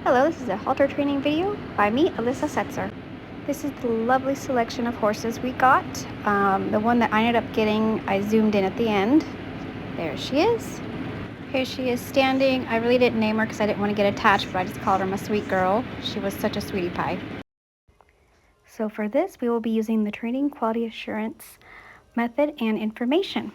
Hello, this is a halter training video by me, Alyssa Setzer. This is the lovely selection of horses we got. The one that I ended up getting, I zoomed in at the end. There she is. Here she is standing. I really didn't name her because I didn't want to get attached, but I just called her my sweet girl. She was such a sweetie pie. So for this, we will be using the training quality assurance method and information.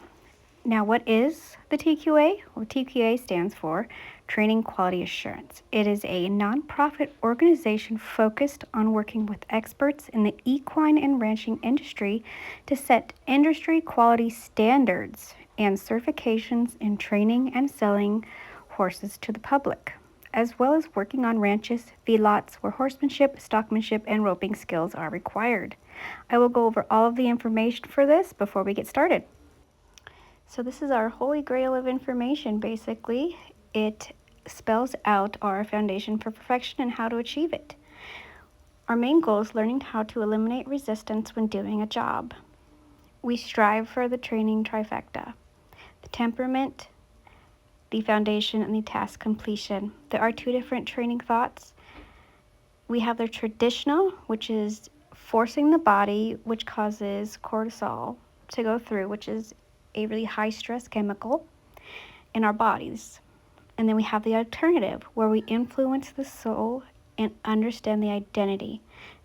Now, what is the TQA? Well, TQA stands for Training Quality Assurance. It is a nonprofit organization focused on working with experts in the equine and ranching industry to set industry quality standards and certifications in training and selling horses to the public, as well as working on ranches, feedlots where horsemanship, stockmanship, and roping skills are required. I will go over all of the information for this before we get started. So this is our holy grail of information, basically. It spells out our foundation for perfection and how to achieve it. Our main goal is learning how to eliminate resistance when doing a job. We strive for the training trifecta: the temperament, the foundation, and the task completion. There are two different training thoughts. We have the traditional, which is forcing the body, which causes cortisol to go through, which is a really high stress chemical in our bodies. And then we have the alternative, where we influence the soul and understand the identity.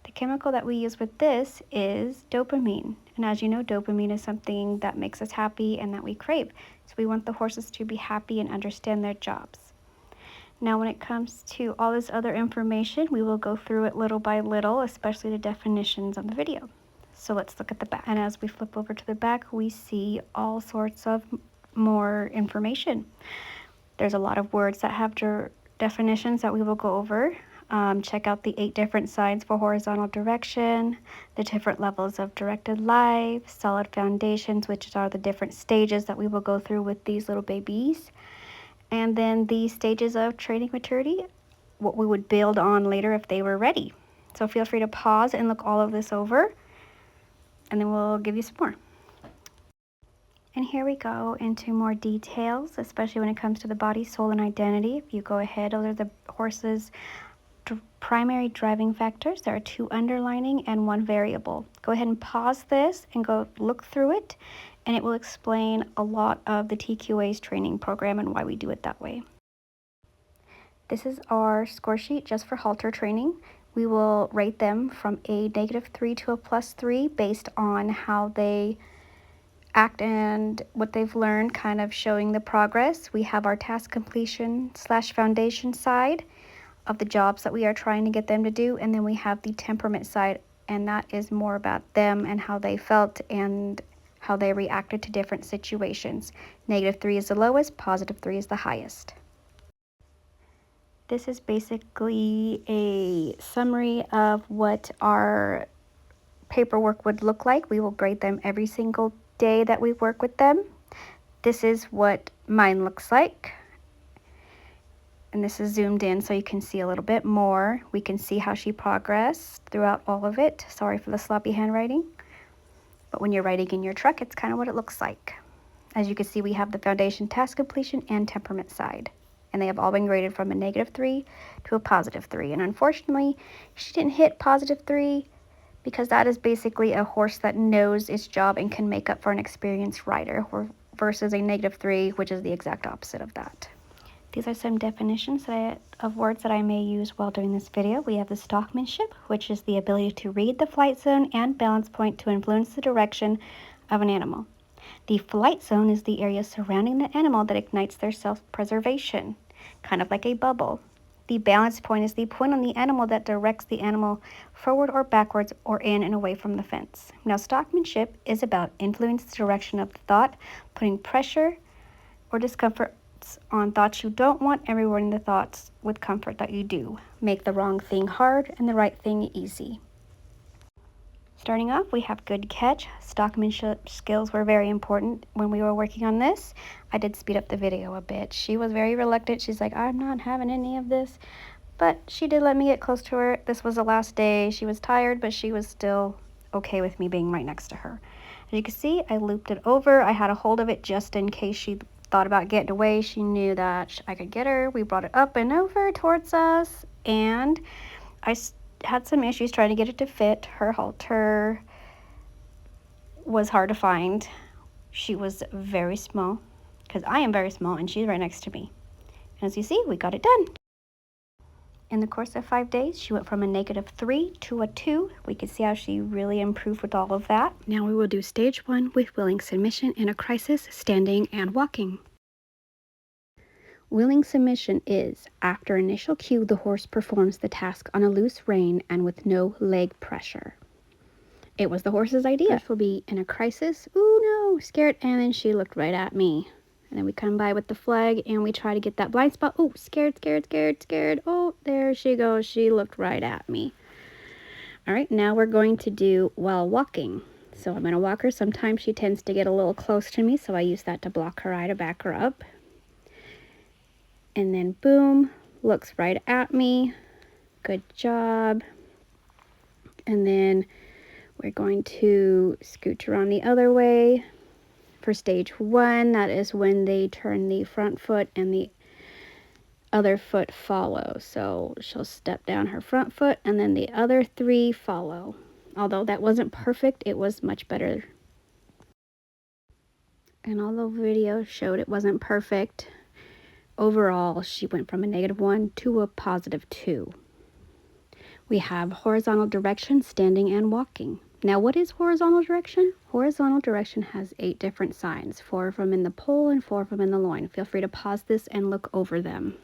The chemical that we use with this is dopamine. And as you know, dopamine is something that makes us happy and that we crave. So we want the horses to be happy and understand their jobs. Now, when it comes to all this other information, we will go through it little by little, especially the definitions on the video. So let's look at the back. And as we flip over to the back, we see all sorts of more information. There's a lot of words that have definitions that we will go over. Check out the 8 different signs for horizontal direction, the different levels of directed life, solid foundations, which are the different stages that we will go through with these little babies, and then the stages of training maturity, what we would build on later if they were ready. So feel free to pause and look all of this over, and then we'll give you some more. And here we go into more details, especially when it comes to the body, soul, and identity. If you go ahead, those are the horse's primary driving factors. There are 2 underlining and 1 variable. Go ahead and pause this and go look through it, and it will explain a lot of the TQA's training program and why we do it that way. This is our score sheet just for halter training. We will rate them from a -3 to a +3 based on how they act and what they've learned, kind of showing the progress. We have our task completion / foundation side of the jobs that we are trying to get them to do, and then we have the temperament side, and that is more about them and how they felt and how they reacted to different situations. -3 is the lowest, +3 is the highest. This is basically a summary of what our paperwork would look like. We will grade them every single day that we work with them. This is what mine looks like. And this is zoomed in so you can see a little bit more. We can see how she progressed throughout all of it. Sorry for the sloppy handwriting. But when you're writing in your truck, it's kind of what it looks like. As you can see, we have the foundation, task completion, and temperament side. And they have all been graded from a -3 to a +3. And unfortunately, she didn't hit +3 because that is basically a horse that knows its job and can make up for an experienced rider, versus a -3, which is the exact opposite of that. These are some definitions of words that I may use while doing this video. We have the stockmanship, which is the ability to read the flight zone and balance point to influence the direction of an animal. The flight zone is the area surrounding the animal that ignites their self-preservation, kind of like a bubble. The balance point is the point on the animal that directs the animal forward or backwards or in and away from the fence. Now, stockmanship is about influencing the direction of the thought, putting pressure or discomfort on thoughts you don't want and rewarding the thoughts with comfort that you do. Make the wrong thing hard and the right thing easy. Starting off, we have good catch. Stockmanship skills were very important when we were working on this. I did speed up the video a bit. She was very reluctant. She's like, I'm not having any of this. But she did let me get close to her. This was the last day. She was tired, but she was still okay with me being right next to her. As you can see, I looped it over. I had a hold of it just in case she thought about getting away. She knew that I could get her. We brought it up and over towards us, and I had some issues trying to get it to fit. Her halter was hard to find. She was very small, because I am very small and she's right next to me. And as you see, we got it done. In the course of 5 days, she went from a -3 to a 2. We could see how she really improved with all of that. Now we will do stage 1 with willing submission in a crisis, standing and walking. Willing submission is, after initial cue, the horse performs the task on a loose rein and with no leg pressure. It was the horse's idea. First will be in a crisis, ooh no, scared, and then she looked right at me. And then we come by with the flag and we try to get that blind spot. Oh, scared, scared, scared, scared. Oh, there she goes. She looked right at me. All right, now we're going to do while walking. So I'm going to walk her. Sometimes she tends to get a little close to me, so I use that to block her eye to back her up. And then boom, looks right at me. Good job. And then we're going to scoot her on the other way. For stage 1, that is when they turn the front foot and the other foot follow. So she'll step down her front foot and then the other 3 follow. Although that wasn't perfect, it was much better. And although video showed it wasn't perfect, overall she went from a -1 to a +2. We have horizontal direction, standing and walking. Now, what is horizontal direction? Horizontal direction has 8 different signs, 4 of them in the pole and 4 of them in the loin. Feel free to pause this and look over them.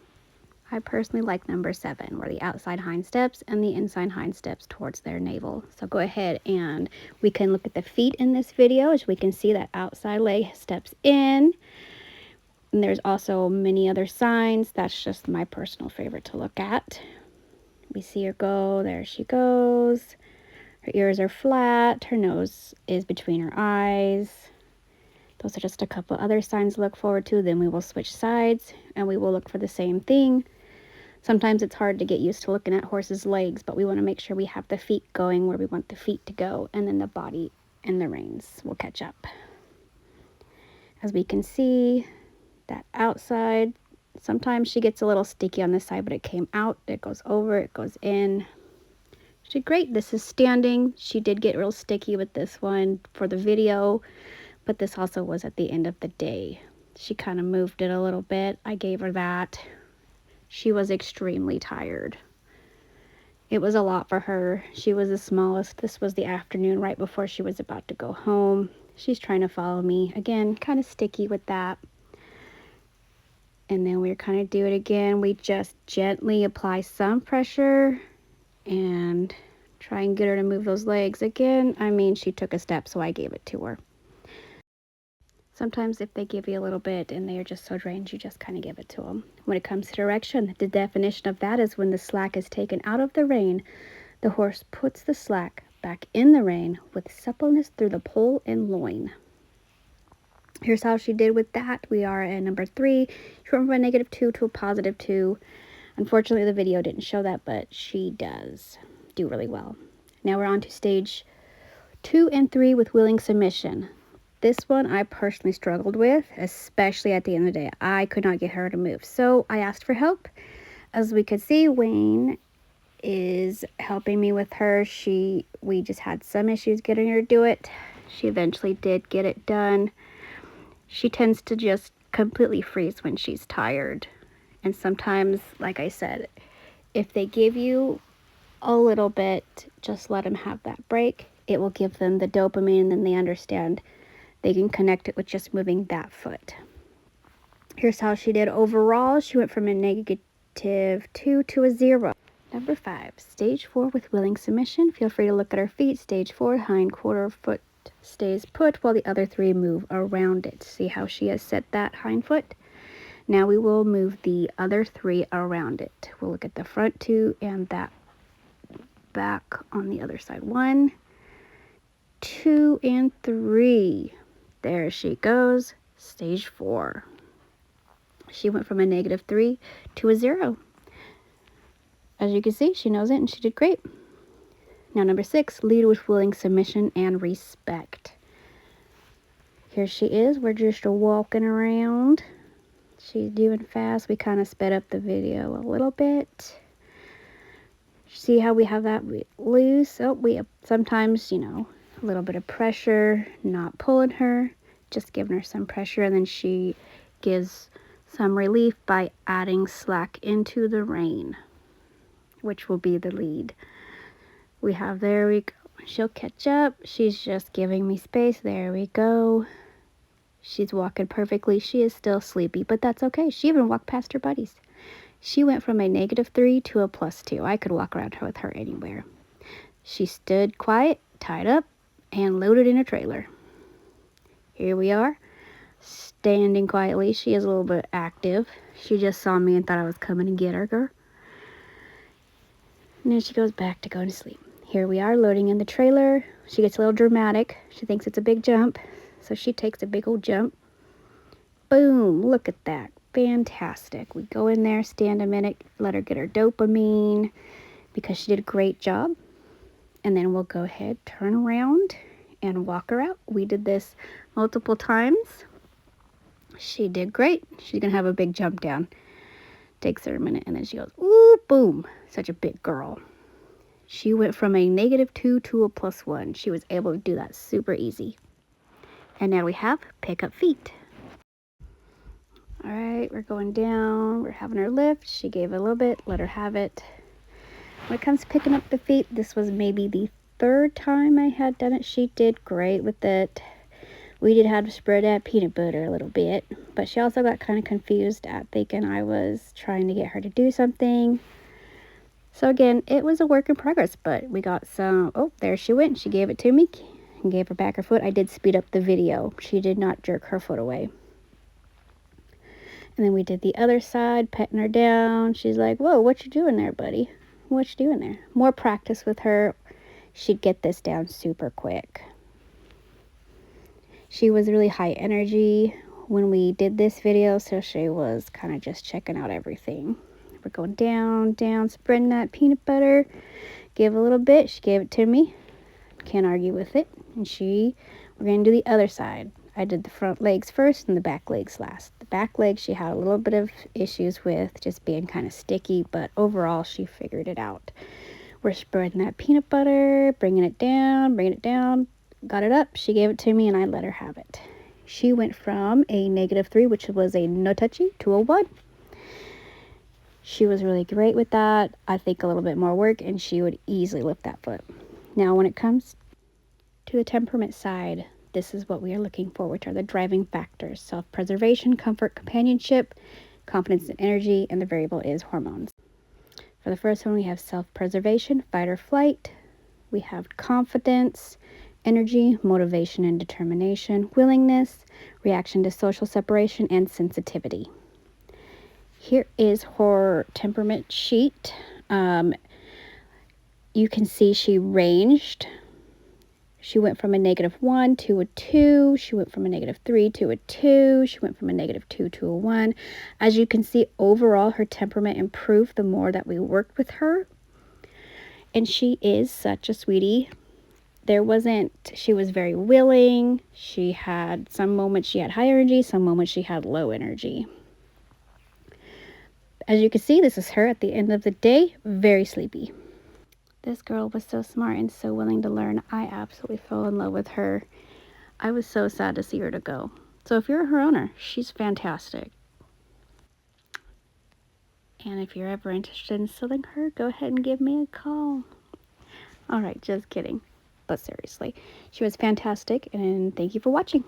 I personally like number 7, where the outside hind steps and the inside hind steps towards their navel. So go ahead and we can look at the feet in this video. As we can see, that outside leg steps in. And there's also many other signs. That's just my personal favorite to look at. We see her go, there she goes. Her ears are flat, her nose is between her eyes. Those are just a couple other signs to look forward to. Then we will switch sides and we will look for the same thing. Sometimes it's hard to get used to looking at horses' legs, but we want to make sure we have the feet going where we want the feet to go, and then the body and the reins will catch up. As we can see, that outside, sometimes she gets a little sticky on this side, but it came out, it goes over, it goes in. She did great. This is standing. She did get real sticky with this one for the video, but this also was at the end of the day. She kind of moved it a little bit. I gave her that. She was extremely tired. It was a lot for her. She was the smallest. This was the afternoon right before she was about to go home. She's trying to follow me. Again, kind of sticky with that. And then we're kind of do it again. We just gently apply some pressure and try and get her to move those legs again. I mean, she took a step, so I gave it to her. Sometimes if they give you a little bit and they are just so drained, you just kind of give it to them. When it comes to direction, the definition of that is when the slack is taken out of the rein, the horse puts the slack back in the rein with suppleness through the pole and loin. Here's how she did with that. We are at number 3. She went from a -2 to a +2. Unfortunately, the video didn't show that, but she does do really well. Now we're on to stage 2 and 3 with willing submission. This one I personally struggled with, especially at the end of the day. I could not get her to move, so I asked for help. As we could see, Wayne is helping me with her. We just had some issues getting her to do it. She eventually did get it done. She tends to just completely freeze when she's tired. And sometimes, like I said, if they give you a little bit, just let them have that break. It will give them the dopamine, and then they understand they can connect it with just moving that foot. Here's how she did overall. She went from a -2 to a 0. Number 5, stage 4 with willing submission. Feel free to look at her feet. Stage 4, hind quarter foot stays put while the other 3 move around it. See how she has set that hind foot? Now we will move the other 3 around it. We'll look at the front 2 and that back on the other side. 1, 2, and 3. There she goes. Stage 4. She went from a -3 to a 0. As you can see, she knows it and she did great. Now number 6, lead with willing submission and respect. Here she is. We're just walking around. She's doing fast. We kind of sped up the video a little bit. See how we have that loose? Oh, we sometimes, you know, a little bit of pressure, not pulling her, just giving her some pressure, and then she gives some relief by adding slack into the rein, which will be the lead. We have, there we go. She'll catch up. She's just giving me space. There we go. She's walking perfectly. She is still sleepy, but that's okay. She even walked past her buddies. She went from a -3 to a +2. I could walk around her with her anywhere. She stood quiet, tied up, and loaded in a trailer. Here we are, standing quietly. She is a little bit active. She just saw me and thought I was coming to get her, girl. And then she goes back to going to sleep. Here we are, loading in the trailer. She gets a little dramatic. She thinks it's a big jump, so she takes a big old jump. Boom, look at that. Fantastic. We go in there, stand a minute, let her get her dopamine because she did a great job. And then we'll go ahead, turn around, and walk her out. We did this multiple times. She did great. She's going to have a big jump down. Takes her a minute, and then she goes, ooh, boom. Such a big girl. She went from a -2 to a +1. She was able to do that super easy. And now we have pick up feet. All right, we're going down. We're having her lift. She gave a little bit. Let her have it. When it comes to picking up the feet, this was maybe the 3rd time I had done it. She did great with it. We did have to spread that peanut butter a little bit, but she also got kind of confused at thinking I was trying to get her to do something. So again, it was a work in progress, but we got some. Oh, there she went. She gave it to me and gave her back her foot. I did speed up the video. She did not jerk her foot away. And then we did the other side, petting her down. She's like, whoa, what you doing there, buddy? What you doing there? More practice with her. She'd get this down super quick. She was really high energy when we did this video, so she was kind of just checking out everything. We're going down, down, spreading that peanut butter. Give a little bit. She gave it to me. Can't argue with it. And we're going to do the other side. I did the front legs first and the back legs last. The back legs she had a little bit of issues with, just being kind of sticky, but overall she figured it out. We're spreading that peanut butter, bringing it down, got it up. She gave it to me and I let her have it. She went from a -3, which was a no touchy, to a 1. She was really great with that. I think a little bit more work and she would easily lift that foot. Now when it comes to the temperament side, this is what we are looking for, which are the driving factors: self-preservation, comfort, companionship, confidence and energy, and the variable is hormones. For the first one, we have self-preservation, fight or flight. We have confidence, energy, motivation and determination, willingness, reaction to social separation, and sensitivity. Here is her temperament sheet. You can see she ranged. She went from a -1 to a 2. She went from a -3 to a 2. She went from a -2 to a 1. As you can see, overall, her temperament improved the more that we worked with her. And she is such a sweetie. She was very willing. She had some moments she had high energy, some moments she had low energy. As you can see, this is her at the end of the day, very sleepy. This girl was so smart and so willing to learn. I absolutely fell in love with her. I was so sad to see her to go. So if you're her owner, she's fantastic. And if you're ever interested in selling her, go ahead and give me a call. All right, just kidding. But seriously, she was fantastic, and thank you for watching.